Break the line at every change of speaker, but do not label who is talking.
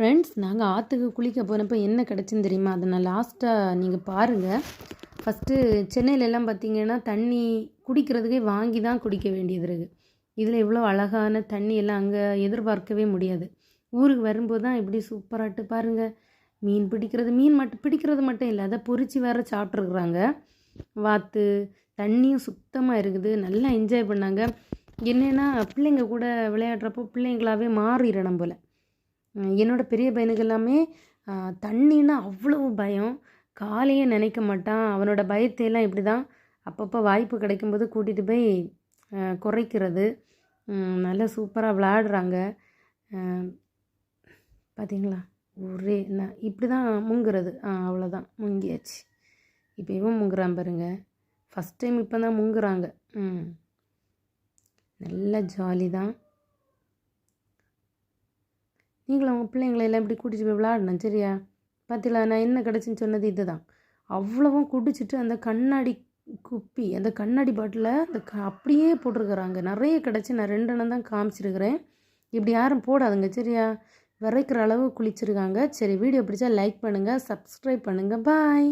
Friends, நாங்கள் ஆற்றுக்கு குளிக்க போனப்போ என்ன கிடச்சின்னு தெரியுமா? அதை நான் லாஸ்ட்டாக நீங்கள் பாருங்கள். ஃபஸ்ட்டு சென்னையிலலாம் பார்த்திங்கன்னா தண்ணி குடிக்கிறதுக்கே வாங்கி தான் குடிக்க வேண்டியது இருக்குது. இதில் இவ்வளோ அழகான தண்ணி எல்லாம் அங்கே எதிர்பார்க்கவே முடியாது. ஊருக்கு வரும்போது தான் இப்படி சூப்பராகிட்டு பாருங்கள். மீன் பிடிக்கிறது மட்டும் இல்லை, அதை பொரித்து வேறு சாப்பிட்ருக்குறாங்க. வாத்து தண்ணியும் சுத்தமாக இருக்குது. நல்லா என்ஜாய் பண்ணாங்க. என்னென்னா பிள்ளைங்க கூட விளையாடுறப்போ பிள்ளைங்களாகவே மாறிடணும் போல். என்னோடய பெரிய பையனுக்கு எல்லாமே தண்ணின்னா அவ்வளோ பயம். காலையே நினைக்க மாட்டான். அவனோட பயத்தையெல்லாம் இப்படி தான் அப்பப்போ வாய்ப்பு கிடைக்கும்போது கூட்டிகிட்டு போய் குறைக்கிறது. நல்லா சூப்பராக விளையாடுறாங்க. பார்த்தீங்களா, ஒரே நான் இப்படி தான் முங்குறது. அவ்வளோதான், முங்கியாச்சு. இப்போ இவன் முங்குறான் பாருங்க. ஃபஸ்ட் டைம் இப்போ தான் முங்குறாங்க. நல்ல ஜாலி தான். நீங்களும் உங்கள் பிள்ளைங்களை எல்லாம் இப்படி கூட்டிகிட்டு போய் விளையாடணும், சரியா? பார்த்தீங்களா, நான் என்ன கிடச்சின்னு சொன்னது இது தான். அவ்வளவும் குடிச்சிட்டு அந்த கண்ணாடி குப்பி, அந்த கண்ணாடி பாட்டிலை அப்படியே போட்டிருக்கிறாங்க. நிறைய கிடச்சி. நான் 2 எண்ணம் தான் காமிச்சிருக்கிறேன். இப்படி யாரும் போடாதுங்க, சரியா? விரைக்கிற அளவு குளிச்சிருக்காங்க. சரி, வீடியோ பிடிச்சா லைக் பண்ணுங்கள், சப்ஸ்கிரைப் பண்ணுங்கள். பாய்.